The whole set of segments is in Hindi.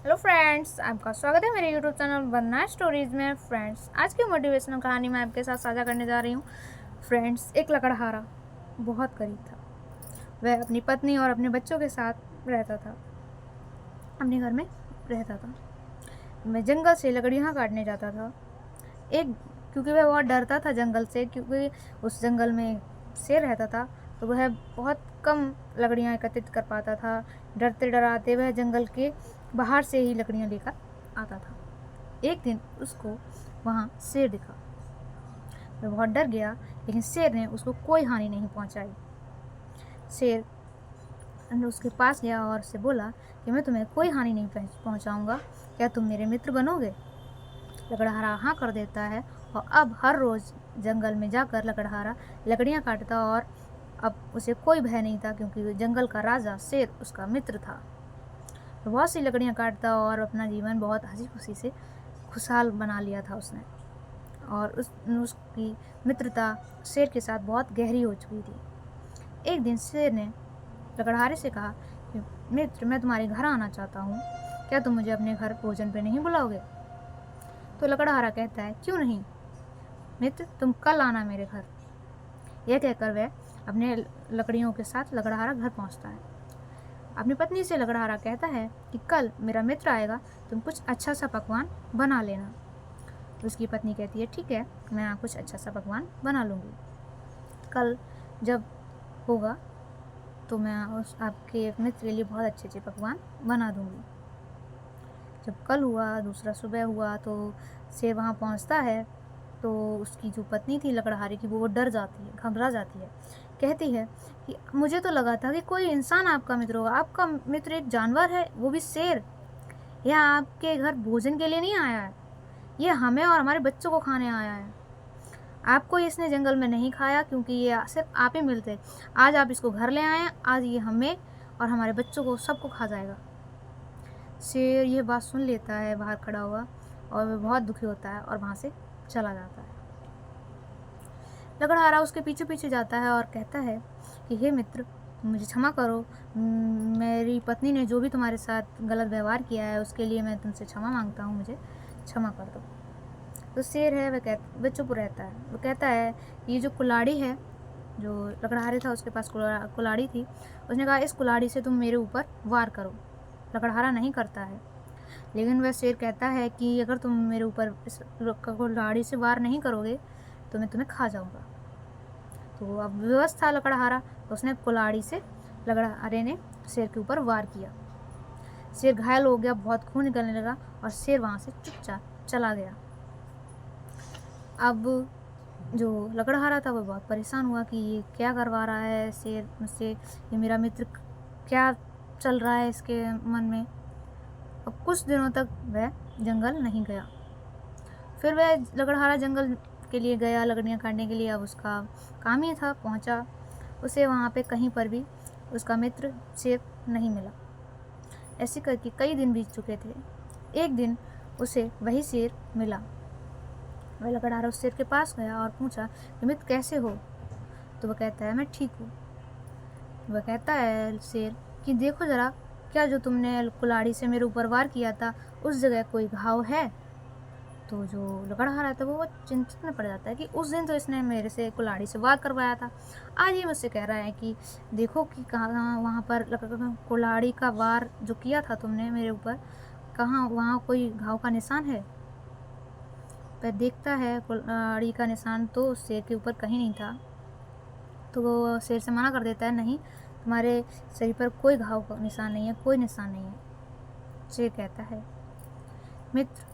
हेलो फ्रेंड्स, आपका स्वागत है मेरे यूट्यूब चैनल वंदना स्टोरीज में। फ्रेंड्स, आज की मोटिवेशनल कहानी मैं आपके साथ साझा करने जा रही हूँ। फ्रेंड्स, एक लकड़हारा बहुत गरीब था। वह अपनी पत्नी और अपने बच्चों के साथ रहता था, अपने घर में रहता था। वह जंगल से लकड़ियाँ काटने जाता था। एक क्योंकि वह बहुत डरता था जंगल से, क्योंकि उस जंगल में शेर रहता था, तो वह बहुत कम लकड़ियाँ एकत्रित कर पाता था। डरते डराते वह जंगल के बाहर से ही लकड़ियाँ लेकर आता था। एक दिन उसको वहाँ शेर दिखा। वह बहुत डर गया, लेकिन शेर ने उसको कोई हानि नहीं पहुँचाई। शेर उसके पास गया और उससे बोला कि मैं तुम्हें कोई हानि नहीं पहुँचाऊँगा, क्या तुम मेरे मित्र बनोगे? लकड़हारा हाँ कर देता है, और अब हर रोज़ जंगल में जाकर लकड़हारा लकड़ियाँ काटता, और अब उसे कोई भय नहीं था, क्योंकि जंगल का राजा शेर उसका मित्र था। बहुत सी लकड़ियाँ काटता और अपना जीवन बहुत हंसी खुशी से खुशहाल बना लिया था उसने। और उसकी मित्रता शेर के साथ बहुत गहरी हो चुकी थी। एक दिन शेर ने लकड़हारे से कहा कि मित्र, मैं तुम्हारे घर आना चाहता हूँ, क्या तुम मुझे अपने घर भोजन पे नहीं बुलाओगे? तो लकड़हारा कहता है, क्यों नहीं मित्र, तुम कल आना मेरे घर। यह कहकर वह अपने लकड़ियों के साथ लकड़हारा घर पहुँचता है। अपनी पत्नी से लकड़हारा कहता है कि कल मेरा मित्र आएगा, तुम कुछ अच्छा सा पकवान बना लेना। उसकी पत्नी कहती है, ठीक है, मैं कुछ अच्छा सा पकवान बना लूँगी। कल जब होगा तो मैं उस आपके मित्र के लिए बहुत अच्छे अच्छे पकवान बना दूँगी। जब कल हुआ, दूसरा सुबह हुआ, तो शेर वहाँ पहुँचता है, तो उसकी जो पत्नी थी लकड़हारे की, वो डर जाती है, घबरा जाती है। कहती है कि मुझे तो लगा था कि कोई इंसान आपका मित्र होगा, आपका मित्र एक जानवर है, वो भी शेर। यह आपके घर भोजन के लिए नहीं आया है, ये हमें और हमारे बच्चों को खाने आया है। आपको इसने जंगल में नहीं खाया, क्योंकि ये सिर्फ आप ही मिलते। आज आप इसको घर ले आए हैं, आज ये हमें और हमारे बच्चों को सबको खा जाएगा। शेर ये बात सुन लेता है बाहर खड़ा हुआ, और वह बहुत दुखी होता है और वहाँ से चला जाता है। लकड़हारा उसके पीछे पीछे जाता है और कहता है कि हे मित्र, मुझे क्षमा करो, मेरी पत्नी ने जो भी तुम्हारे साथ गलत व्यवहार किया है उसके लिए मैं तुमसे क्षमा मांगता हूँ, मुझे क्षमा कर दो। तो शेर है वह चुप रहता है। वो कहता है, ये जो कुल्हाड़ी है, जो लकड़हारे था उसके पास कुल्हाड़ी थी, उसने कहा इस कुल्हाड़ी से तुम मेरे ऊपर वार करो। लकड़हारा नहीं करता है, लेकिन वह शेर कहता है कि अगर तुम मेरे ऊपर इस कुल्हाड़ी से वार नहीं करोगे तो मैं तुम्हें खा जाऊंगा। तो अब विवश था लकड़हारा, तो उसने कुल्हाड़ी से लकड़हारे ने शेर के ऊपर वार किया। शेर घायल हो गया, बहुत खून निकलने लगा, और शेर वहाँ से चुपचाप चला गया। अब जो लकड़हारा था वो बहुत परेशान हुआ कि ये क्या करवा रहा है शेर मुझसे, ये मेरा मित्र, क्या चल रहा है इसके मन में। अब कुछ दिनों तक वह जंगल नहीं गया। फिर वह लकड़हारा जंगल के लिए गया लकड़ियाँ काटने के लिए। अब उसका काम ही था, पहुँचा, उसे वहाँ पे कहीं पर भी उसका मित्र शेर नहीं मिला। ऐसे करके कई दिन बीत चुके थे। एक दिन उसे वही शेर मिला। वह लकड़हारा उस शेर के पास गया और पूछा कि मित्र कैसे हो? तो वह कहता है, मैं ठीक हूँ। वह कहता है शेर कि देखो ज़रा, क्या जो तुमने कुल्हाड़ी से मेरे ऊपर वार किया था उस जगह कोई घाव है? तो जो लकड़हारा था वो चिंतित में पड़ जाता है कि उस दिन तो इसने मेरे से कुल्हाड़ी से वार करवाया था, आज ये मुझसे कह रहा है कि देखो कि कहाँ वहाँ पर कुल्हाड़ी का वार जो किया था तुमने मेरे ऊपर, कहाँ वहाँ कोई घाव का निशान है? वह देखता है कुल्हाड़ी का निशान तो शेर के ऊपर कहीं नहीं था। तो वो शेर से मना कर देता है, नहीं, तुम्हारे शरीर पर कोई घाव का निशान नहीं है, कोई निशान नहीं है। शेर कहता है, मित्र,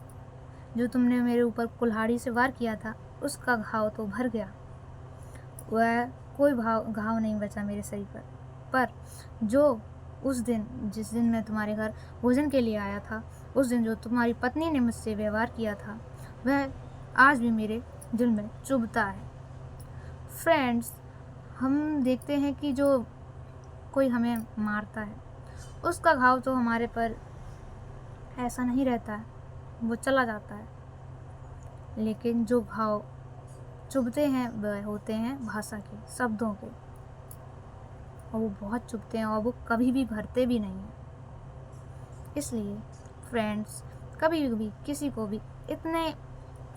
जो तुमने मेरे ऊपर कुल्हाड़ी से वार किया था उसका घाव तो भर गया, वह कोई घाव नहीं बचा मेरे शरीर पर जो उस दिन, जिस दिन मैं तुम्हारे घर भोजन के लिए आया था, उस दिन जो तुम्हारी पत्नी ने मुझसे व्यवहार किया था, वह आज भी मेरे दिल में चुभता है। फ्रेंड्स, हम देखते हैं कि जो कोई हमें मारता है उसका घाव तो हमारे पर ऐसा नहीं रहता है, वो चला जाता है। लेकिन जो घाव चुभते हैं वह होते हैं भाषा के, शब्दों के, और वो बहुत चुभते हैं और वो कभी भी भरते भी नहीं हैं। इसलिए फ्रेंड्स, कभी भी किसी को भी इतने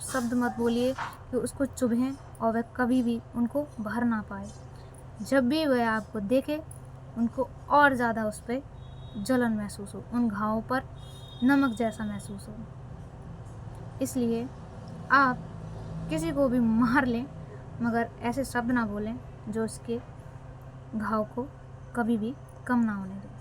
शब्द मत बोलिए कि उसको चुभें और वह कभी भी उनको भर ना पाए। जब भी वह आपको देखे उनको और ज़्यादा उस पर जलन महसूस हो, उन घावों पर नमक जैसा महसूस हो। इसलिए आप किसी को भी मार लें मगर ऐसे शब्द ना बोलें जो उसके घाव को कभी भी कम ना होने दें।